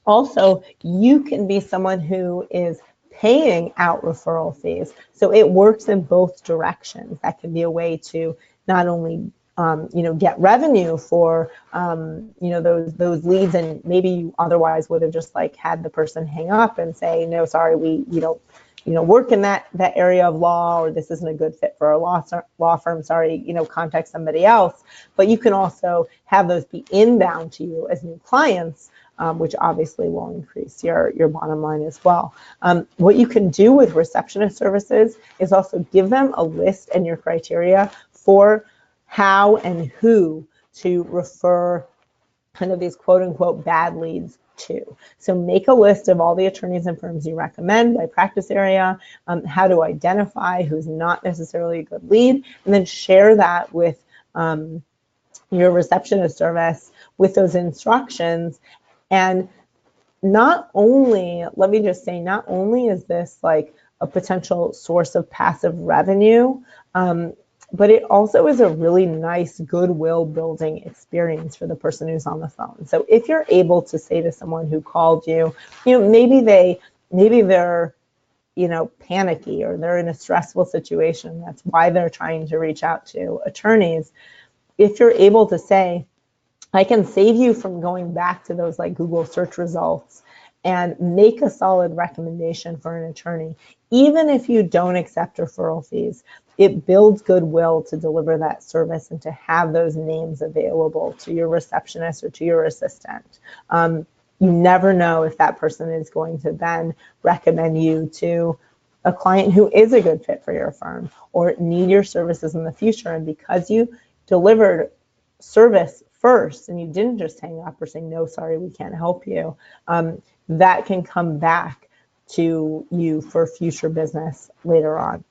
also you can be someone who is paying out referral fees. So it works in both directions. That can be a way to not only get revenue for those leads, and maybe you otherwise would have just like had the person hang up and say, no, sorry, we don't work in that area of law, or this isn't a good fit for our law firm, sorry, contact somebody else. But you can also have those be inbound to you as new clients, which obviously will increase your bottom line as well. What you can do with receptionist services is also give them a list and your criteria for how and who to refer kind of these quote unquote bad leads to. So make a list of all the attorneys and firms you recommend by practice area, how to identify who's not necessarily a good lead, and then share that with your receptionist service with those instructions. And not only, let me just say, not only is this like a potential source of passive revenue, but it also is a really nice goodwill building experience for the person who's on the phone. So if you're able to say to someone who called you, maybe they're panicky, or they're in a stressful situation, that's why they're trying to reach out to attorneys. If you're able to say, I can save you from going back to those like Google search results and make a solid recommendation for an attorney, even if you don't accept referral fees, it builds goodwill to deliver that service and to have those names available to your receptionist or to your assistant. You never know if that person is going to then recommend you to a client who is a good fit for your firm or need your services in the future. And because you delivered service first and you didn't just hang up or say, no, sorry, we can't help you, that can come back to you for future business later on.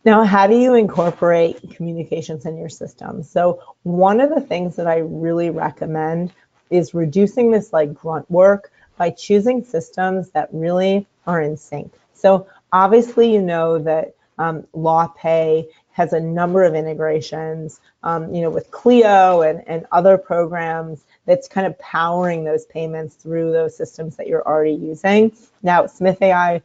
Now, how do you incorporate communications in your system? So one of the things that I really recommend is reducing this like grunt work by choosing systems that really are in sync. So obviously, you know that LawPay has a number of integrations, with Clio and other programs that's kind of powering those payments through those systems that you're already using. Now, Smith.ai,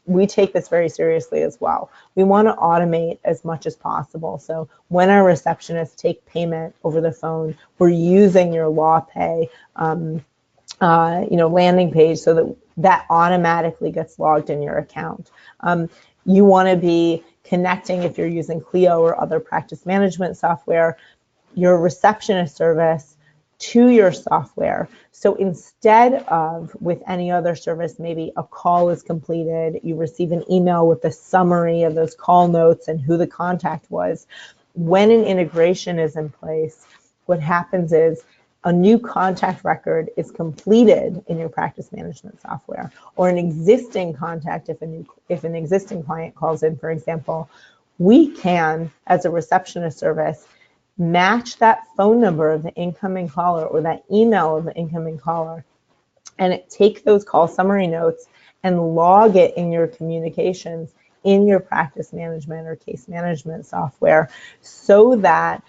we take this very seriously as well. We want to automate as much as possible. So when our receptionists take payment over the phone, we're using your LawPay, landing page so that automatically gets logged in your account. You want to be connecting, if you're using Clio or other practice management software, your receptionist service to your software. So instead of with any other service, maybe a call is completed, you receive an email with the summary of those call notes and who the contact was. When an integration is in place, what happens is a new contact record is completed in your practice management software, or an existing contact, if an existing client calls in, for example, we can, as a receptionist service, match that phone number of the incoming caller or that email of the incoming caller, and take those call summary notes and log it in your communications in your practice management or case management software, so that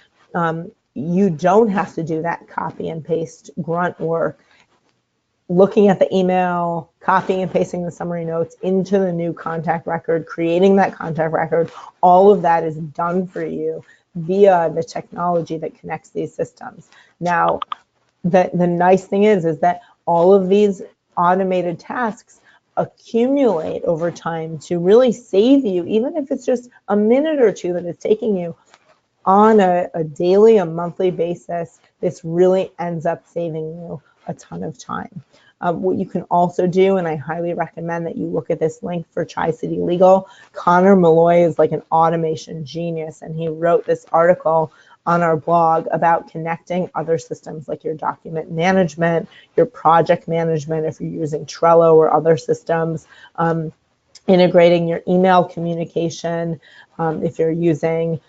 you don't have to do that copy and paste grunt work, looking at the email, copying and pasting the summary notes into the new contact record, creating that contact record. All of that is done for you via the technology that connects these systems. Now, the nice thing is that all of these automated tasks accumulate over time to really save you, even if it's just a minute or two that it's taking you on a daily, a monthly basis. This really ends up saving you a ton of time. What you can also do, and I highly recommend that you look at this link for Tri-City Legal. Connor Malloy is like an automation genius, and he wrote this article on our blog about connecting other systems like your document management, your project management, if you're using Trello or other systems, integrating your email communication, if you're using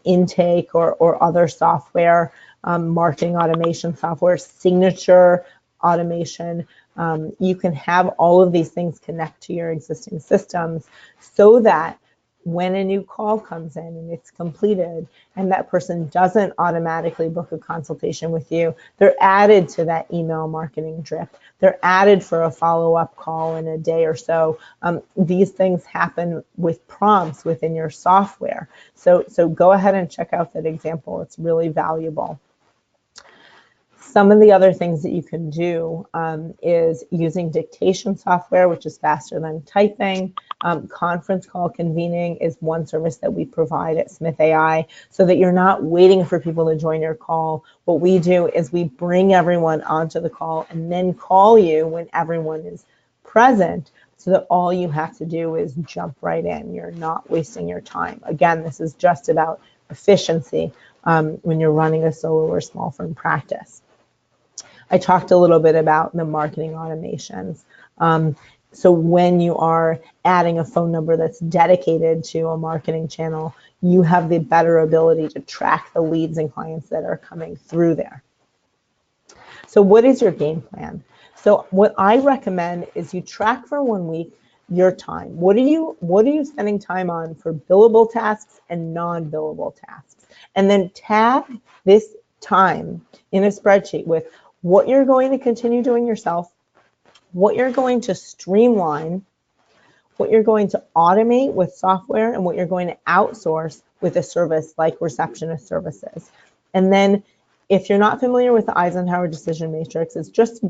intake or other software, marketing automation software, signature automation. You can have all of these things connect to your existing systems so that when a new call comes in and it's completed and that person doesn't automatically book a consultation with you, they're added to that email marketing drip. They're added for a follow-up call in a day or so. These things happen with prompts within your software. So go ahead and check out that example. It's really valuable. Some of the other things that you can do is using dictation software, which is faster than typing. Conference call convening is one service that we provide at Smith.ai so that you're not waiting for people to join your call. What we do is we bring everyone onto the call and then call you when everyone is present so that all you have to do is jump right in. You're not wasting your time. Again, this is just about efficiency when you're running a solo or small firm practice. I talked a little bit about the marketing automations. So when you are adding a phone number that's dedicated to a marketing channel, you have the better ability to track the leads and clients that are coming through there. So what is your game plan? So what I recommend is you track for 1 week your time. What are you spending time on for billable tasks and non-billable tasks? And then tag this time in a spreadsheet with what you're going to continue doing yourself, what you're going to streamline, what you're going to automate with software, and what you're going to outsource with a service like receptionist services. And then if you're not familiar with the Eisenhower decision matrix, it's just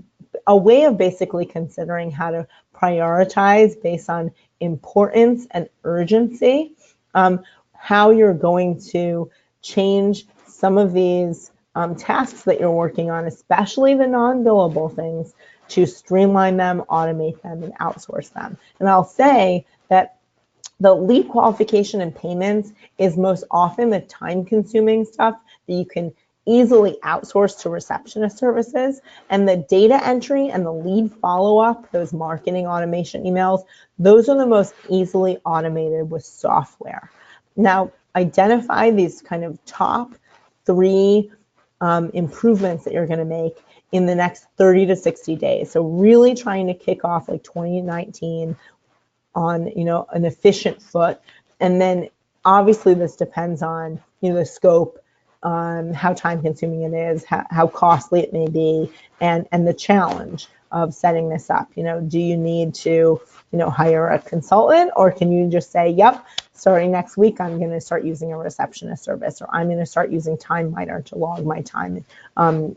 a way of basically considering how to prioritize based on importance and urgency, how you're going to change some of these tasks that you're working on, especially the non-billable things, to streamline them, automate them, and outsource them. And I'll say that the lead qualification and payments is most often the time-consuming stuff that you can easily outsource to receptionist services, and the data entry and the lead follow-up, those marketing automation emails, those are the most easily automated with software. Now, identify these kind of top 3 improvements that you're going to make in the next 30 to 60 days. So really trying to kick off like 2019 on, an efficient foot. And then obviously this depends on, the scope, how time consuming it is, how costly it may be, and the challenge of setting this up. Do you need to, hire a consultant, or can you just say, yep, starting next week, I'm going to start using a receptionist service, or I'm going to start using TimeMiner to log my time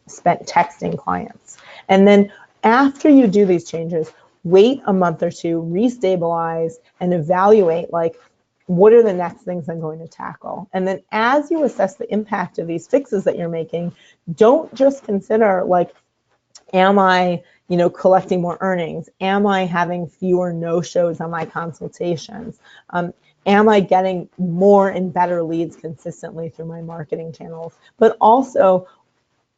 spent texting clients. And then after you do these changes, wait a month or two, restabilize, and evaluate, like, what are the next things I'm going to tackle? And then as you assess the impact of these fixes that you're making, don't just consider, like, am I, collecting more earnings? Am I having fewer no-shows on my consultations? Am I getting more and better leads consistently through my marketing channels? But also,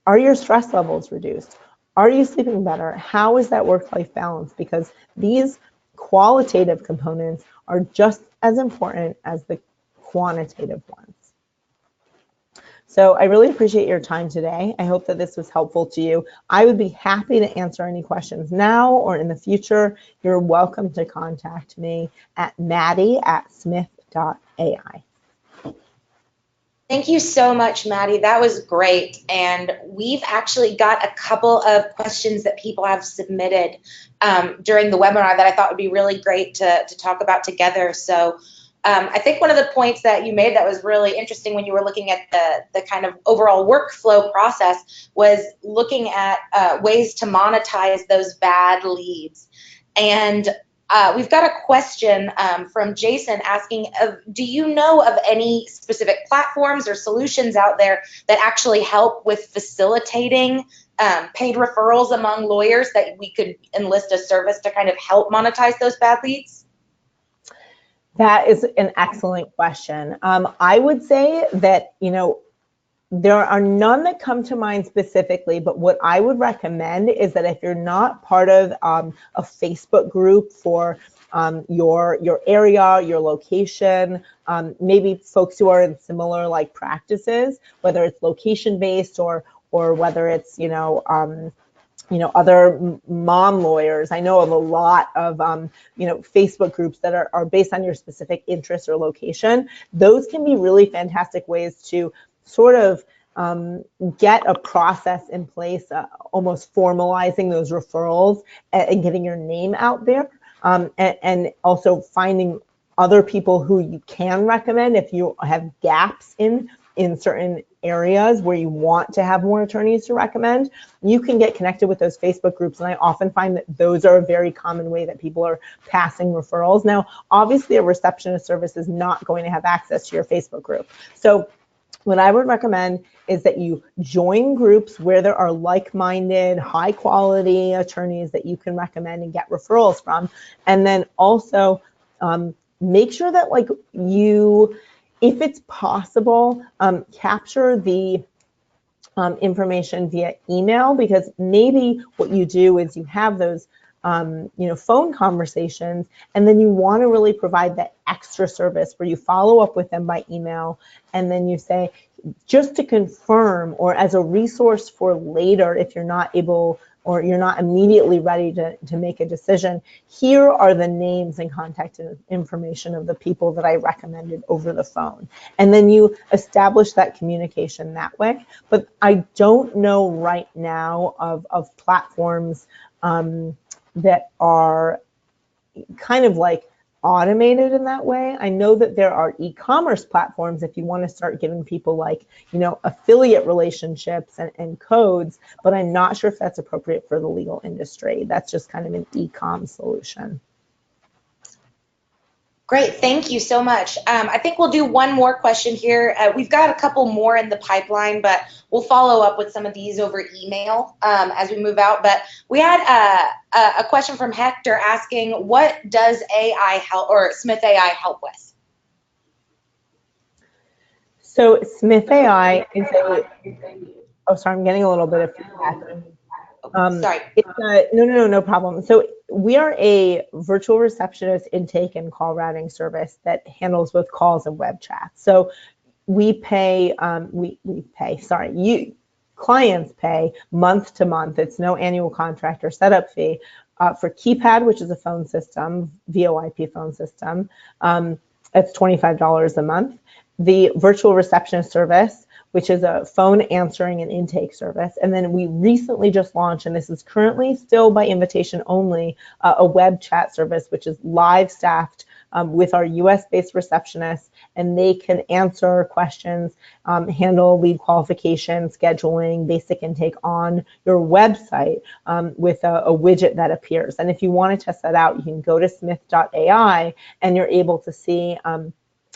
are your stress levels reduced? Are you sleeping better? How is that work-life balance? Because these qualitative components are just as important as the quantitative ones. So I really appreciate your time today. I hope that this was helpful to you. I would be happy to answer any questions now or in the future. You're welcome to contact me at Maddie@Smith.ai. Thank you so much, Maddie. That was great. And we've actually got a couple of questions that people have submitted during the webinar that I thought would be really great to talk about together. So I think one of the points that you made that was really interesting when you were looking at the kind of overall workflow process was looking at ways to monetize those bad leads. And we've got a question from Jason asking, do you know of any specific platforms or solutions out there that actually help with facilitating paid referrals among lawyers that we could enlist a service to kind of help monetize those bad leads? That is an excellent question. I would say that, there are none that come to mind specifically, but what I would recommend is that if you're not part of a Facebook group for your area, your location, maybe folks who are in similar like practices, whether it's location based or whether it's other mom lawyers. I know of a lot of Facebook groups that are based on your specific interest or location. Those can be really fantastic ways to sort of get a process in place, almost formalizing those referrals and getting your name out there, and also finding other people who you can recommend if you have gaps in certain areas where you want to have more attorneys to recommend. You can get connected with those Facebook groups, and I often find that those are a very common way that people are passing referrals. Now, obviously, a receptionist service is not going to have access to your Facebook group. So what I would recommend is that you join groups where there are like-minded, high-quality attorneys that you can recommend and get referrals from. And then also make sure that if it's possible, capture the information via email, because maybe what you do is you have those phone conversations, and then you want to really provide that extra service where you follow up with them by email, and then you say, just to confirm, or as a resource for later if you're not able or you're not immediately ready to make a decision, here are the names and contact information of the people that I recommended over the phone. And then you establish that communication that way. But I don't know right now of platforms that are kind of like automated in that way. I know that there are e-commerce platforms if you want to start giving people affiliate relationships and codes, but I'm not sure if that's appropriate for the legal industry. That's just kind of an e-com solution. Great, thank you so much. I think we'll do one more question here. We've got a couple more in the pipeline, but we'll follow up with some of these over email as we move out. But we had a question from Hector asking, what does AI help, or Smith.ai help with? So Smith.ai is oh, sorry, I'm getting a little bit of feedback. Sorry. No problem. So we are a virtual receptionist intake and call routing service that handles both calls and web chat. So we pay, clients pay month to month. It's no annual contract or setup fee for Keypad, which is a phone system, VoIP phone system. It's $25 a month. The virtual receptionist service, which is a phone answering and intake service. And then we recently just launched, and this is currently still by invitation only, a web chat service, which is live staffed with our US-based receptionists, and they can answer questions, handle lead qualification, scheduling, basic intake on your website with a widget that appears. And if you want to test that out, you can go to Smith.ai, and you're able to see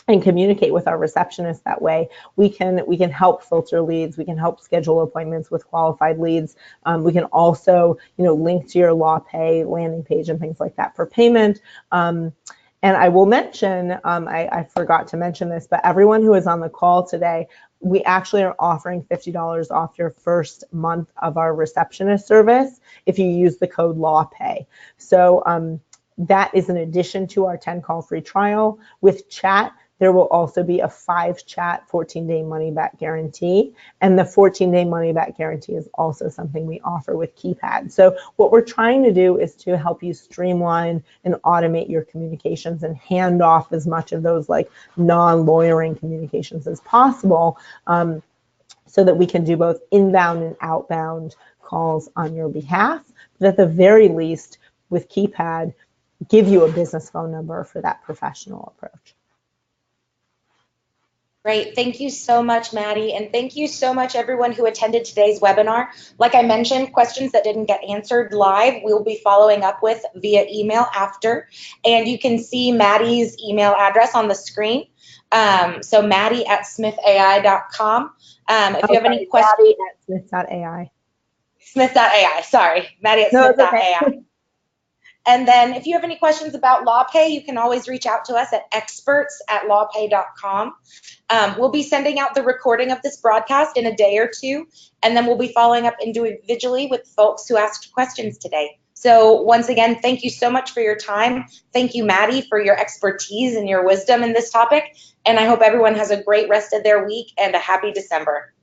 and communicate with our receptionist that way. We can help filter leads. We can help schedule appointments with qualified leads. We can also, link to your LawPay landing page and things like that for payment. And I will mention, I forgot to mention this, but everyone who is on the call today, we actually are offering $50 off your first month of our receptionist service if you use the code LawPay. So that is in addition to our 10-call free trial. With chat, there will also be a 5-chat 14-day money-back guarantee. And the 14-day money-back guarantee is also something we offer with Keypad. So what we're trying to do is to help you streamline and automate your communications and hand off as much of those non-lawyering communications as possible, so that we can do both inbound and outbound calls on your behalf. But at the very least, with Keypad, give you a business phone number for that professional approach. Great. Thank you so much, Maddie. And thank you so much, everyone who attended today's webinar. Like I mentioned, questions that didn't get answered live, we'll be following up with via email after. And you can see Maddie's email address on the screen. So Maddie@smithai.com. If you have any questions, Maddie@smith.ai. Smith.ai, sorry, No, it's okay. Maddie@smith.ai. And then if you have any questions about LawPay, you can always reach out to us at experts@lawpay.com. We'll be sending out the recording of this broadcast in a day or two, and then we'll be following up individually with folks who asked questions today. So once again, thank you so much for your time. Thank you, Maddie, for your expertise and your wisdom in this topic. And I hope everyone has a great rest of their week and a happy December.